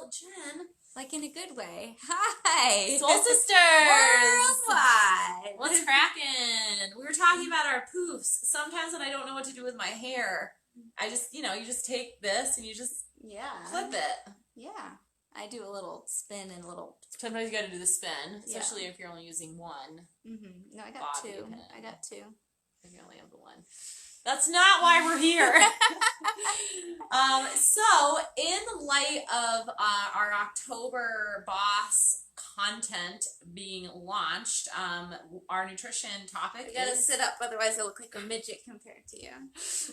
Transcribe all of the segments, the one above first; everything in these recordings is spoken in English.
Well, Jen. Like in a good way. Hi. Soul Sisters. Worldwide. What's cracking? We were talking about our poofs. Sometimes when I don't know what to do with my hair, I just, you just take this and you just clip it. Yeah. I do a little spin and a little... Sometimes you got to do the spin, especially if you're only using one. Mm-hmm. No, I got bobby two. pin. I got two. If you only have the one. That's not why we're here. So, in light of our October Boss content being launched, our nutrition topic You gotta sit up, otherwise I look like a midget compared to you.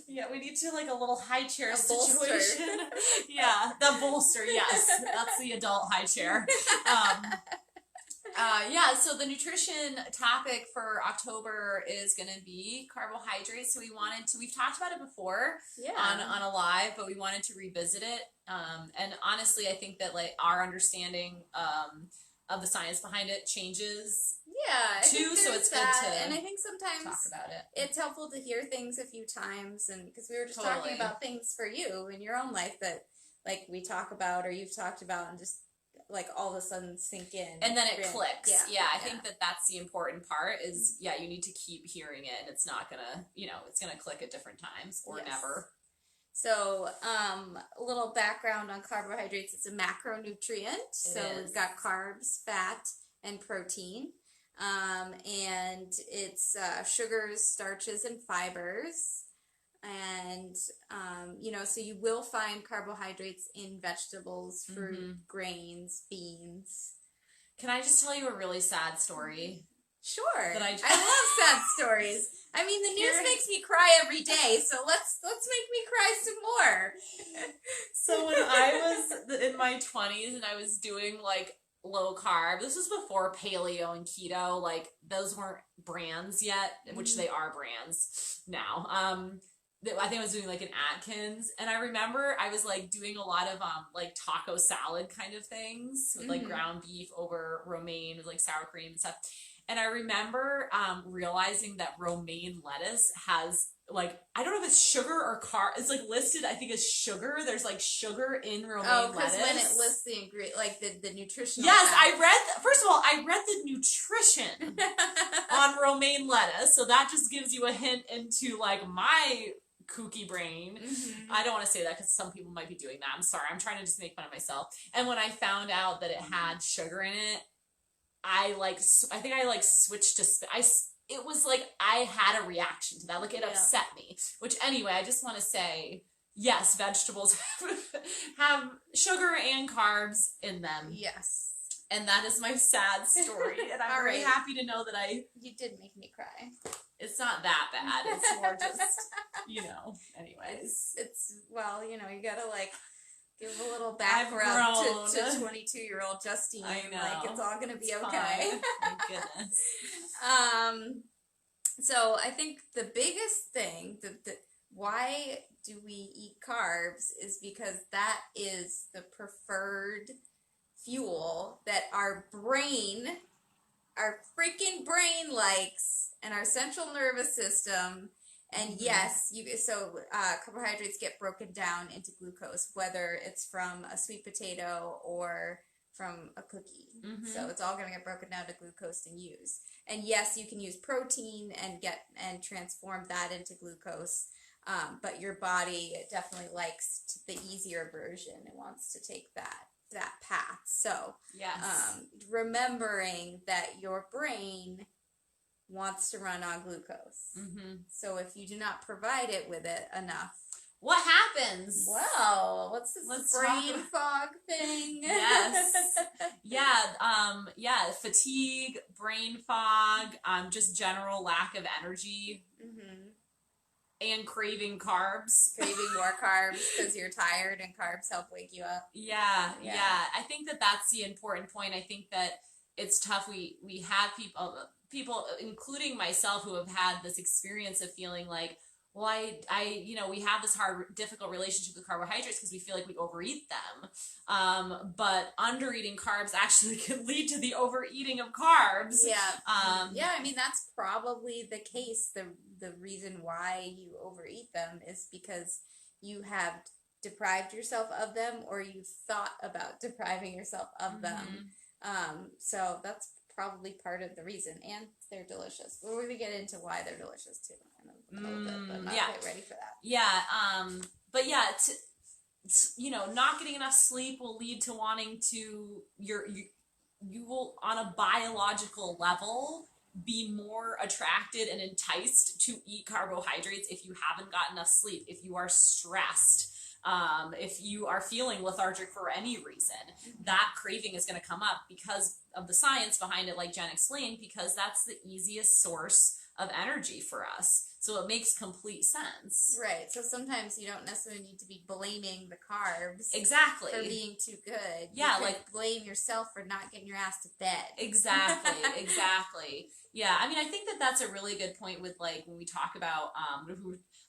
Yeah, we need to like a little high chair bolster. situation. Yeah, the bolster, yes. That's the adult high chair. So the nutrition topic for October is going to be carbohydrates. So we've talked about it before on a live, but we wanted to revisit it. And honestly, I think that like our understanding of the science behind it changes. Yeah, too. So it's good to and I think sometimes talk about it. It's helpful to hear things a few times, and because we were just talking about things for you in your own life that like we talk about or you've talked about, and just like all of a sudden sink in. And then it clicks. I think that's the important part is, you need to keep hearing it and it's not gonna, it's gonna click at different times or never. So, a little background on carbohydrates. It's a macronutrient. We've got carbs, fat, and protein. And it's sugars, starches, and fibers. And, so you will find carbohydrates in vegetables, fruit, grains, beans. Can I just tell you a really sad story? Sure. I love sad stories. I mean, the news makes me cry every day, so let's make me cry some more. So when I was in my 20s and I was doing, like, low carb, this was before paleo and keto, like, those weren't brands yet, which they are brands now. I think I was doing like an Atkins, and I remember I was like doing a lot of like taco salad kind of things with like ground beef over romaine with like sour cream and stuff. And I remember realizing that romaine lettuce has like, I don't know if it's sugar or it's like listed, I think, as sugar. There's like sugar in romaine lettuce. Oh, because when it lists the ingredient, like the nutritional. Yes, first of all, I read the nutrition on romaine lettuce, so that just gives you a hint into like my kooky brain. I don't want to say that because some people might be doing that. I'm sorry. I'm trying to just make fun of myself. And when I found out that it had sugar in it, I think I switched to, it was like I had a reaction to that. Like it upset me, which anyway, I just want to say, yes, vegetables have sugar and carbs in them. Yes. And that is my sad story. And I'm very happy to know that you did make me cry. It's not that bad. It's more just, anyways. It's well, you gotta like give a little back rub to 22-year-old Justine. I know. Like it's all gonna be it's okay. Thank goodness. So I think the biggest thing why do we eat carbs is because that is the preferred fuel that our freaking brain likes, and our central nervous system. And yes, carbohydrates get broken down into glucose, whether it's from a sweet potato or from a cookie. So it's all going to get broken down to glucose and used. And yes, you can use protein and transform that into glucose. But your body definitely likes the easier version and wants to take that path. So remembering that your brain wants to run on glucose. So if you do not provide it with it enough, what happens? Well, what's this brain fog thing? Yes. Fatigue, brain fog, just general lack of energy. And craving carbs. Craving more carbs because you're tired and carbs help wake you up. Yeah. I think that's the important point. I think that it's tough. We have people, including myself, who have had this experience of feeling like, well, we have this difficult relationship with carbohydrates because we feel like we overeat them. But undereating carbs actually can lead to the overeating of carbs. I mean, that's probably the case. The reason why you overeat them is because you have deprived yourself of them or you thought about depriving yourself of them. So that's probably part of the reason, and they're delicious. We're going to get into why they're delicious too in a little bit, but I'm not quite ready for that. Yeah, but yeah, you know, not getting enough sleep will lead to wanting to, you will, on a biological level, be more attracted and enticed to eat carbohydrates if you haven't gotten enough sleep, if you are stressed, if you are feeling lethargic for any reason. That craving is going to come up because of the science behind it, like Jen explained, because that's the easiest source of energy for us. So it makes complete sense. Right. So sometimes you don't necessarily need to be blaming the carbs. Exactly. For being too good. Yeah, you like blame yourself for not getting your ass to bed. Exactly. Exactly. Yeah. I mean, I think that that's a really good point with like when we talk about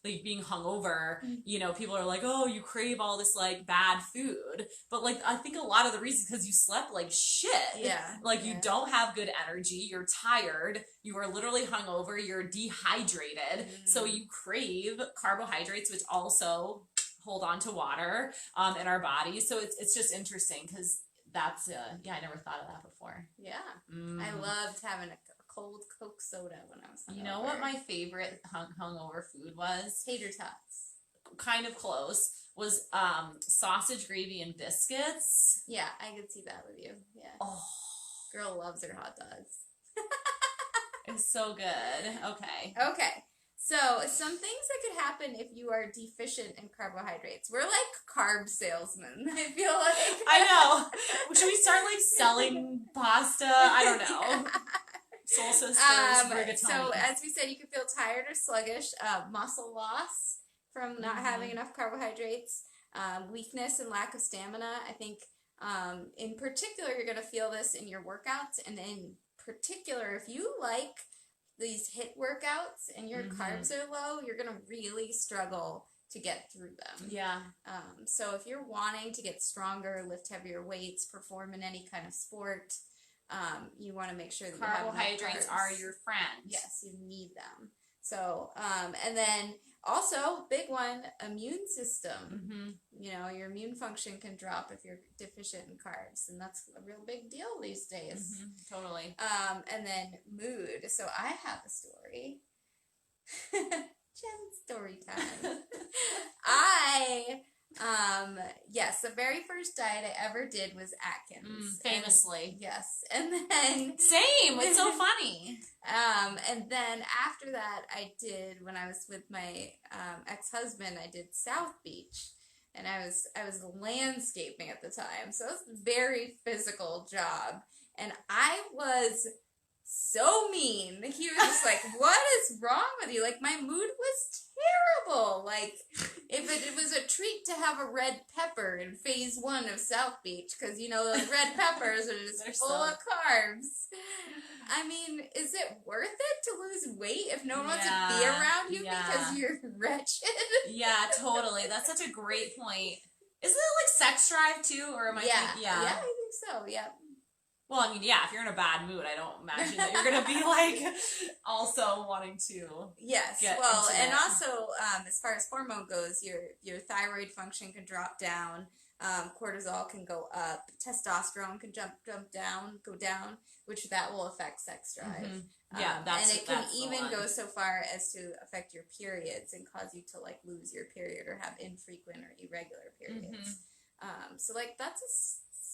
like being hungover, you know, people are like, oh, you crave all this like bad food. But like, I think a lot of the reason because you slept like shit. Yeah. Like you don't have good energy. You're tired. You are literally hungover. You're dehydrated. So you crave carbohydrates, which also hold on to water in our bodies. So it's just interesting because that's, I never thought of that before. Yeah. I loved having a cold Coke soda when I was hungover. You know what my favorite hungover food was? Tater tots. Kind of close. Was sausage gravy and biscuits. Yeah, I could see that with you. Yeah. Oh. Girl loves her hot dogs. It's so good. Okay. Okay. So, some things that could happen if you are deficient in carbohydrates. We're like carb salesmen, I feel like. I know. Should we start like selling pasta? I don't know. Soul Sisters, rigatoni. So, as we said, you can feel tired or sluggish, muscle loss from not having enough carbohydrates, weakness and lack of stamina. I think in particular, you're going to feel this in your workouts, and in particular, if you like these HIIT workouts and your carbs are low, you're going to really struggle to get through them. Yeah. So if you're wanting to get stronger, lift heavier weights, perform in any kind of sport, you want to make sure that carbohydrates are your friend. Yes, you need them. So, and then also, big one, immune system. You know, your immune function can drop if you're deficient in carbs, and that's a real big deal these days. Totally. And then mood. So I have a story. Jen's story time. Yes, the very first diet I ever did was Atkins. Famously. And, yes. And then... Same! It's so funny. And then after that, I did, when I was with my ex-husband, I did South Beach. And I was landscaping at the time. So it was a very physical job. And I was so mean. He was just like, what is wrong with you? Like, my mood was terrible. Like, if it was a treat to have a red pepper in phase 1 of South Beach, because, you know, those red peppers are just full of carbs. I mean, is it worth it to lose weight if no one wants to be around you because you're wretched? Yeah, totally. That's such a great point. Isn't it like sex drive too? Or am I thinking, Yeah, I think so, yeah. Well, I mean, yeah, if you're in a bad mood, I don't imagine that you're going to be, like, also wanting to Yes, get well, into and it. Also, as far as hormone goes, your thyroid function can drop down, cortisol can go up, testosterone can go down, which that will affect sex drive. Yeah, and it can even go so far as to affect your periods and cause you to, like, lose your period or have infrequent or irregular periods. So, like, that's a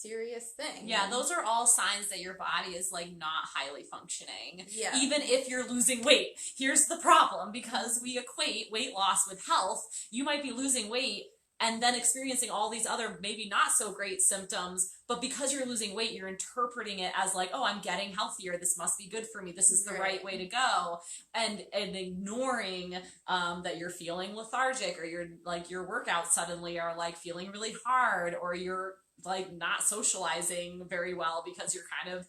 serious thing. Yeah, those are all signs that your body is like not highly functioning. Yeah. Even if you're losing weight. Here's the problem, because we equate weight loss with health. You might be losing weight and then experiencing all these other maybe not so great symptoms, but because you're losing weight, you're interpreting it as like, oh, I'm getting healthier. This must be good for me. This is the right way to go. And ignoring that you're feeling lethargic, or you're like your workouts suddenly are like feeling really hard, or you're like not socializing very well because you're kind of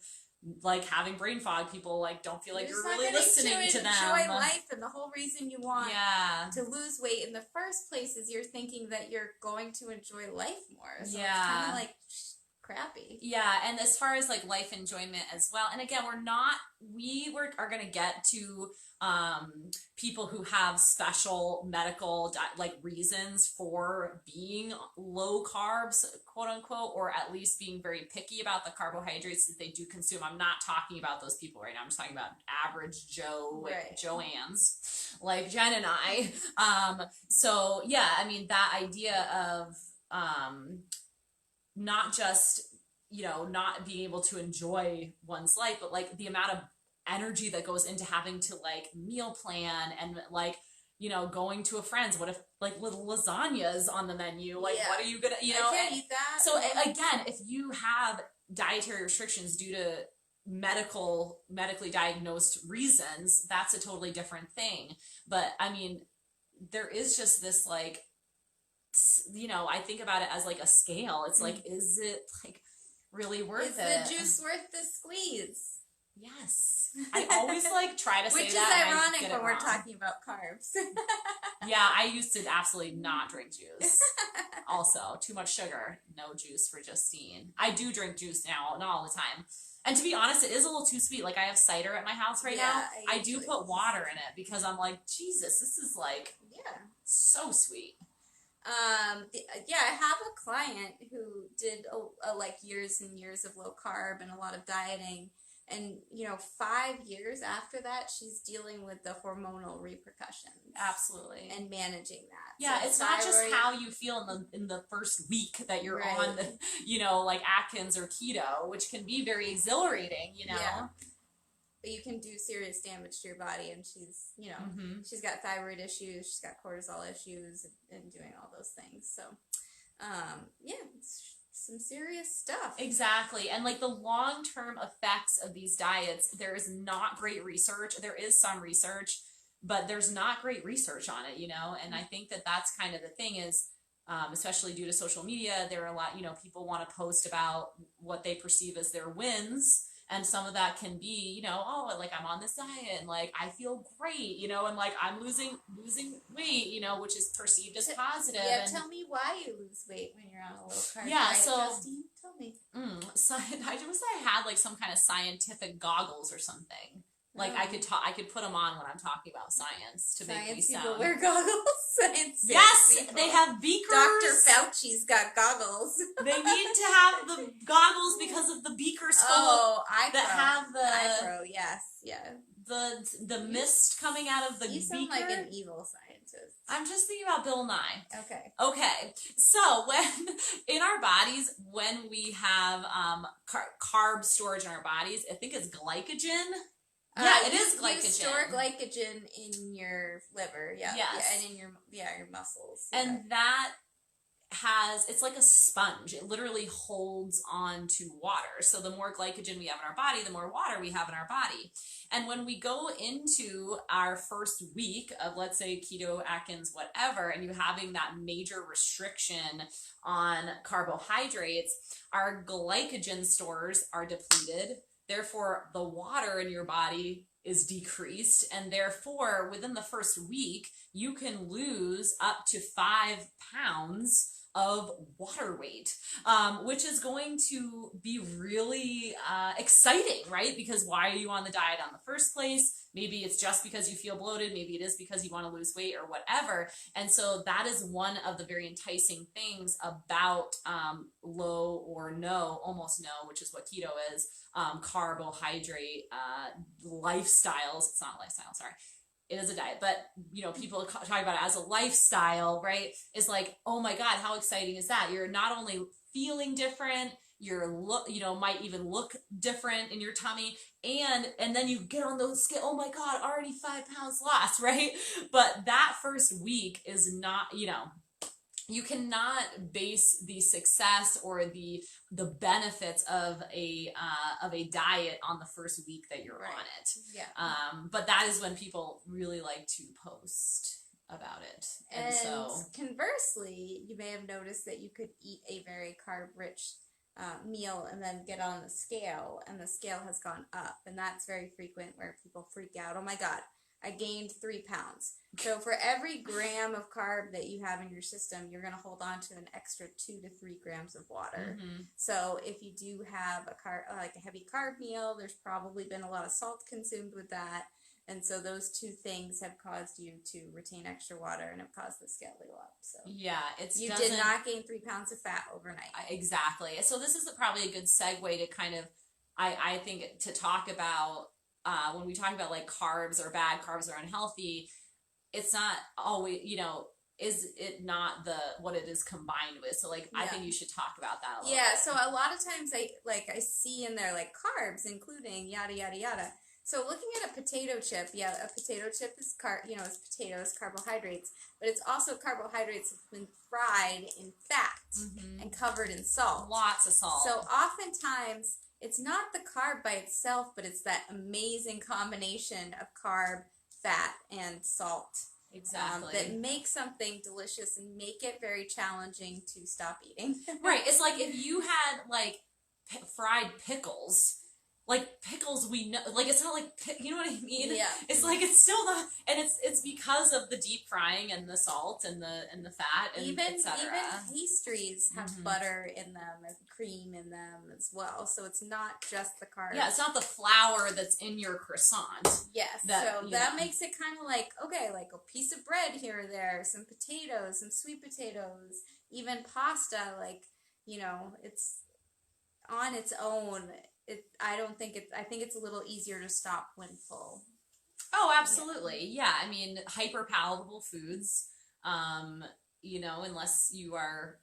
like having brain fog. People like don't feel like you're really listening to them. Enjoy life, and the whole reason you want to lose weight in the first place is you're thinking that you're going to enjoy life more. So it's kind of like, crappy. Yeah, and as far as like life enjoyment as well, and again, are going to get to people who have special medical like reasons for being low carbs, quote unquote, or at least being very picky about the carbohydrates that they do consume. I'm not talking about those people right now. I'm just talking about average Joe, Right. Joannes, like Jen and I. So yeah, I mean that idea of not just, not being able to enjoy one's life, but like the amount of energy that goes into having to like meal plan and like, going to a friend's. What if like little lasagnas on the menu? Like, Yeah. what are you gonna, I can't eat that. So again, if you have dietary restrictions due to medically diagnosed reasons, that's a totally different thing. But I mean, there is just this like, I think about it as like a scale. It's like, is it like really worth it? Is the juice worth the squeeze? Yes. I always like try to say Which that. is ironic when we're wrong. talking about carbs. Yeah, I used to absolutely not drink juice. Also, too much sugar, no juice for Justine. I do drink juice now, not all the time. And to be honest, it is a little too sweet. Like I have cider at my house right now. I do put water in it because I'm like, Jesus, this is like so sweet. I have a client who did like years and years of low carb and a lot of dieting, and 5 years after that, she's dealing with the hormonal repercussions. Absolutely. And managing that. Yeah, so it's not just how you feel in the first week that you're on the, like Atkins or keto, which can be very exhilarating, Yeah. But you can do serious damage to your body, and she's, she's got thyroid issues, she's got cortisol issues, and doing all those things. So, it's some serious stuff. Exactly. And like the long-term effects of these diets, there is not great research. There is some research, but there's not great research on it, And I think that that's kind of the thing is, especially due to social media, there are a lot, people want to post about what they perceive as their wins. And some of that can be, like I'm on this diet and like I feel great, and like I'm losing weight, which is perceived as positive. Yeah, tell me why you lose weight when you're on a low carb diet, so Justine, tell me. So I had like some kind of scientific goggles or something. Like I could put them on when I'm talking about science to make me sound. People wear goggles. Science. Yes, people. They have beakers. Dr. Fauci's got goggles. They need to have the goggles because of the beakers that have the iPro. Yes, the mist coming out of the beaker. You sound like an evil scientist. I'm just thinking about Bill Nye. Okay. So when in our bodies, when we have carb storage in our bodies, I think it's glycogen. Yeah, it is glycogen. You store glycogen in your liver, Yes. and in your muscles. And that it's like a sponge. It literally holds on to water. So the more glycogen we have in our body, the more water we have in our body. And when we go into our first week of, let's say, keto, Atkins, whatever, and you're having that major restriction on carbohydrates, our glycogen stores are depleted. Therefore, the water in your body is decreased, and therefore, within the first week, you can lose up to 5 pounds of water weight, which is going to be really exciting, right? Because why are you on the diet in the first place? Maybe it's just because you feel bloated. Maybe it is because you want to lose weight or whatever. And so that is one of the very enticing things about low or no, almost no, which is what keto is, carbohydrate lifestyles. It's not a lifestyle, sorry. It is a diet, but people talk about it as a lifestyle, right? It's like, oh my God, how exciting is that? You're not only feeling different, might even look different in your tummy, and then you get on those scale. Oh my God, already 5 pounds lost, right? But that first week is not, you cannot base the success or the benefits of a diet on the first week that you're on it. Yeah. But that is when people really like to post about it. And so conversely, you may have noticed that you could eat a very carb-rich meal and then get on the scale, and the scale has gone up, and that's very frequent where people freak out. Oh my God, I gained 3 pounds. So for every gram of carb that you have in your system, you're going to hold on to an extra 2 to 3 grams of water. Mm-hmm. So if you do have like a heavy carb meal, there's probably been a lot of salt consumed with that. And so those two things have caused you to retain extra water and have caused the scale to go up. So yeah, you did not gain 3 pounds of fat overnight. Exactly. So this is probably a good segue to kind of, I think, to talk about when we talk about like carbs or bad carbs or unhealthy, it's not always, is it not what it is combined with? So like, I think you should talk about that a little bit. So a lot of times I see in there like carbs, including yada, yada, yada. So looking at a potato chip, a potato chip is is potatoes, carbohydrates, but it's also carbohydrates that have been fried in fat and covered in salt. Lots of salt. So oftentimes it's not the carb by itself, but it's that amazing combination of carb, fat, and salt. Exactly. That make something delicious and make it very challenging to stop eating. Right. It's like if you had like fried pickles. Like pickles, we know, like it's not like, you know what I mean? Yeah. It's like it's still not, and it's because of the deep frying and the salt and the fat and etc. Even pastries have butter in them and cream in them as well, so it's not just the carbs. Yeah, it's not the flour that's in your croissant. Yes, that makes it kind of like, okay, like a piece of bread here or there, some potatoes, some sweet potatoes, even pasta. Like it's on its own. I think it's a little easier to stop when full. Oh, absolutely. Yeah. I mean, hyperpalatable foods, unless you are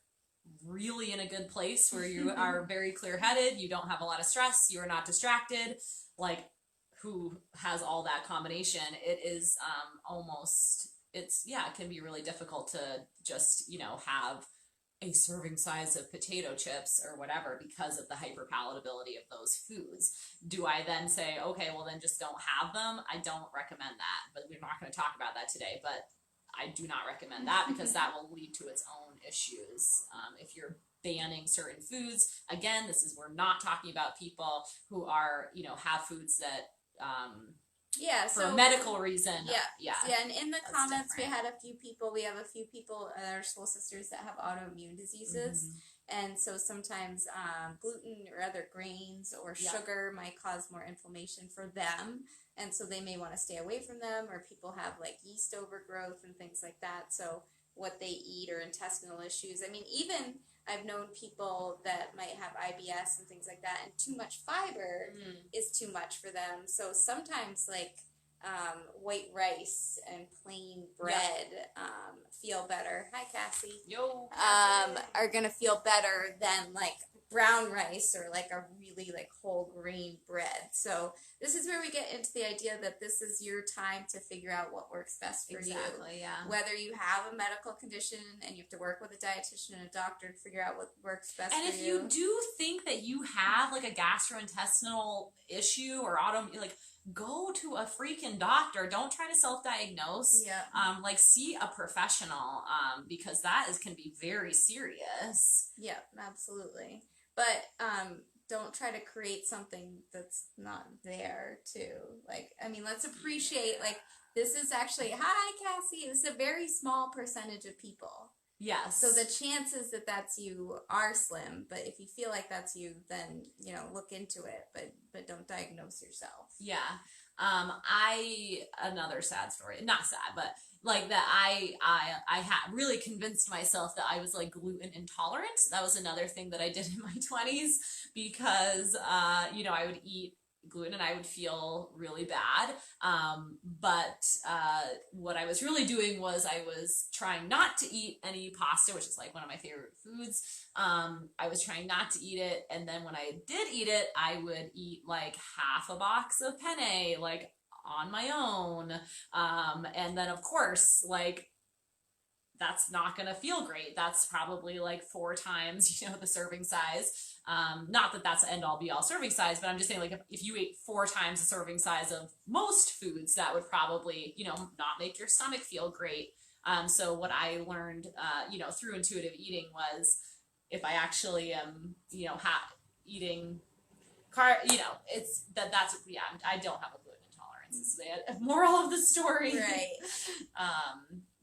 really in a good place where you are very clear-headed, you don't have a lot of stress, you are not distracted, like who has all that combination, it is it can be really difficult to just, have a serving size of potato chips or whatever because of the hyperpalatability of those foods. Do I then say, okay, well then just don't have them? I don't recommend that, but we're not going to talk about that today, but I do not recommend that because that will lead to its own issues. If you're banning certain foods, again, we're not talking about people who are, have foods that, for a medical reason. And in the comments, we have a few people, our soul sisters that have autoimmune diseases. And so sometimes gluten or other grains or sugar might cause more inflammation for them. And so they may want to stay away from them, or people have like yeast overgrowth and things like that. So what they eat or intestinal issues. I mean, even I've known people that might have IBS and things like that, and too much fiber is too much for them. So sometimes like white rice and plain bread feel better. Hi, Cassie. Yo. Are gonna feel better than like brown rice or like a really like whole grain bread. So this is where we get into the idea that this is your time to figure out what works best for you. Exactly, yeah. Whether you have a medical condition and you have to work with a dietitian and a doctor to figure out what works best for you. And if you do think that you have like a gastrointestinal issue or like go to a freaking doctor. Don't try to self-diagnose. Yeah. See a professional because that can be very serious. Yeah, absolutely. But don't try to create something that's not there too. Like, I mean, let's appreciate this is actually, hi Cassie, this is a very small percentage of people. Yes. So the chances that that's you are slim, but if you feel like that's you, then, look into it, but don't diagnose yourself. Yeah. Another sad story, not sad, but that I had really convinced myself that I was gluten intolerant. That was another thing that I did in my 20s because, I would eat gluten and I would feel really bad. But what I was really doing was I was trying not to eat any pasta, which is one of my favorite foods. I was trying not to eat it. And then when I did eat it, I would eat half a box of penne, on my own. And then of course, that's not going to feel great. That's probably 4 times, the serving size. Not that that's end all be all serving size, but I'm just saying if you ate 4 times the serving size of most foods, that would probably, not make your stomach feel great. So what I learned, through intuitive eating was if I actually am, eating it's that's, I don't have a gluten intolerance. consequences, man. Moral of the story. Right.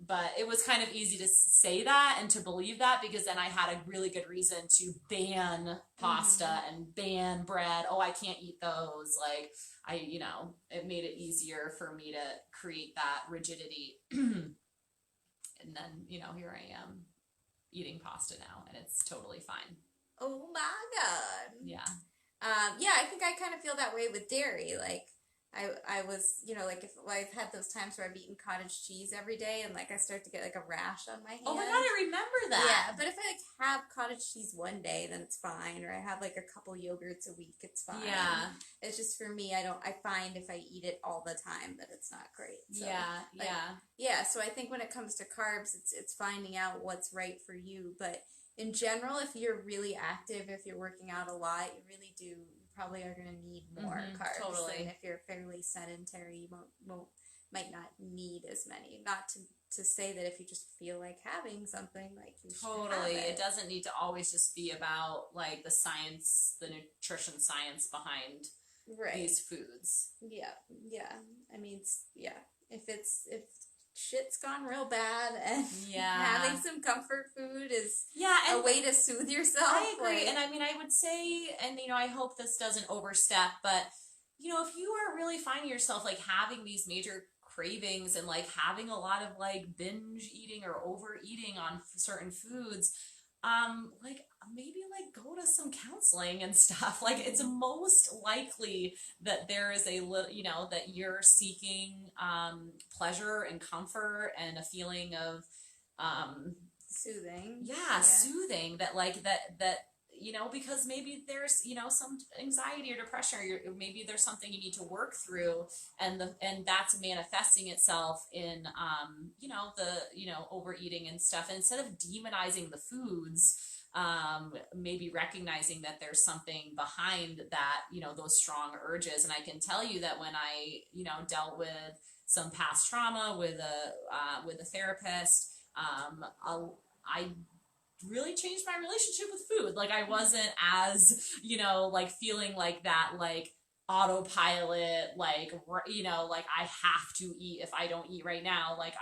But it was kind of easy to say that and to believe that, because then I had a really good reason to ban pasta and ban bread. Oh, I can't eat those. Like, it made it easier for me to create that rigidity. And then, here I am eating pasta now, and it's totally fine. Oh my God. Yeah. Yeah, I think I kind of feel that way with dairy. Like, I was, like, if I've had those times where I've eaten cottage cheese every day and, like, I start to get, like, a rash on my hand. Oh my God, I remember that. Yeah, but if I, like, have cottage cheese one day, then it's fine. Or I have, like, a couple yogurts a week, it's fine. Yeah. It's just, for me, I find if I eat it all the time that it's not great. So, yeah, so I think when it comes to carbs, it's finding out what's right for you. But in general, if you're really active, if you're working out a lot, you probably are going to need more carbs. Totally. And if you're fairly sedentary, you might not need as many. Not to say that if you just feel like having something, like, you should have it. It doesn't need to always just be about, like, the science, the nutrition science behind these foods. Yeah. I mean, if shit's gone real bad and having some comfort food is a way to soothe yourself. I agree. And I mean, I would say, and I hope this doesn't overstep, but if you are really finding yourself like having these major cravings and like having a lot of like binge eating or overeating on certain foods, like maybe like go to some counseling and stuff. Like, it's most likely that there is a little, that you're seeking pleasure and comfort and a feeling of soothing. Soothing, that like that because maybe there's some anxiety or depression, or maybe there's something you need to work through, and that's manifesting itself in overeating and stuff. And instead of demonizing the foods, maybe recognizing that there's something behind that, those strong urges. And I can tell you that when I dealt with some past trauma with a therapist, I really changed my relationship with food. Like, I wasn't as, like feeling like that, like autopilot, like, like I have to eat. If I don't eat right now, like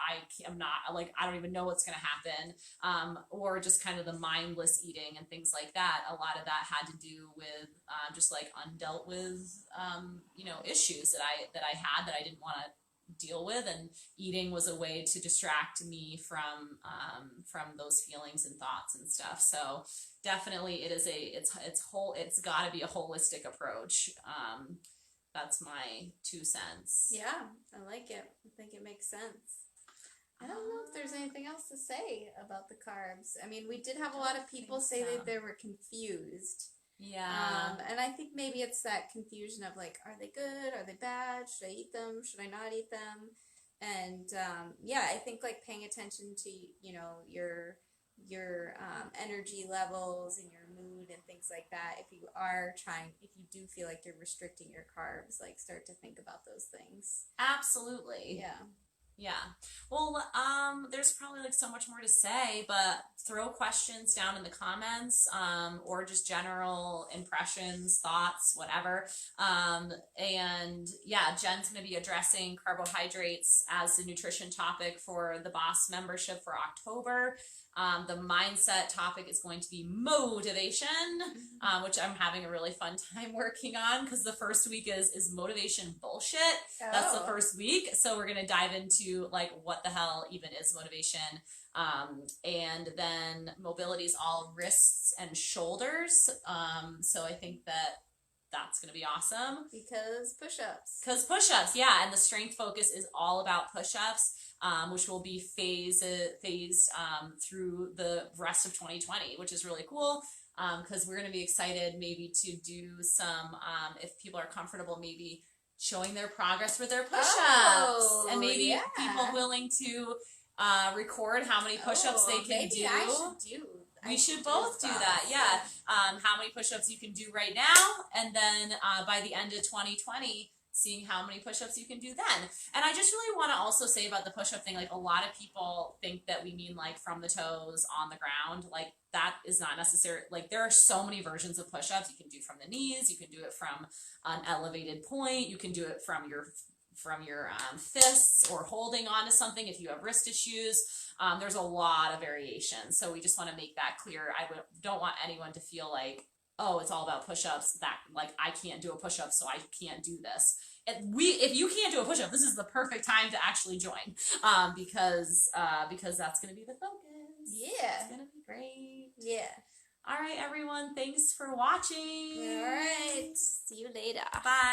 I'm not, like, I don't even know what's going to happen. Or just kind of the mindless eating and things like that. A lot of that had to do with, just like undealt with, issues that I had that I didn't want to deal with, and eating was a way to distract me from those feelings and thoughts and stuff. So definitely it's got to be a holistic approach. That's my 2 cents. Yeah, I like it. I think it makes sense. I don't know if there's anything else to say about the carbs. I mean, we did have a lot of people say that they were confused. Yeah. And I think maybe it's that confusion of like, are they good? Are they bad? Should I eat them? Should I not eat them? And I think like paying attention to your energy levels and your mood and things like that. If you do feel like you're restricting your carbs, like start to think about those things. Absolutely. Yeah. Yeah. Well, there's probably like so much more to say, but throw questions down in the comments, or just general impressions, thoughts, whatever. And yeah, Jen's going to be addressing carbohydrates as the nutrition topic for the Boss membership for October. The mindset topic is going to be motivation, which I'm having a really fun time working on, because the first week is motivation bullshit. Oh. That's the first week. So we're going to dive into like what the hell even is motivation. And then mobility is all wrists and shoulders. So I think that's going to be awesome. Because push-ups, yeah. And the strength focus is all about push-ups. Which will be phased through the rest of 2020, which is really cool, because we're going to be excited maybe to do some, if people are comfortable, maybe showing their progress with their push-ups, and maybe people willing to record how many push-ups they can do. We should both do that, yeah. How many push-ups you can do right now, and then by the end of 2020, seeing how many push-ups you can do then. And I just really want to also say about the push-up thing, like a lot of people think that we mean like from the toes on the ground. Like that is not necessary. Like there are so many versions of push-ups. You can do from the knees, you can do it from an elevated point, you can do it from your your fists or holding onto something if you have wrist issues. There's a lot of variation. So we just want to make that clear. Don't want anyone to feel like, oh, it's all about push-ups, that like I can't do a push-up, so I can't do this. If you can't do a push-up, this is the perfect time to actually join, because that's going to be the focus. Yeah. It's going to be great. Yeah. All right, everyone. Thanks for watching. All right. See you later. Bye.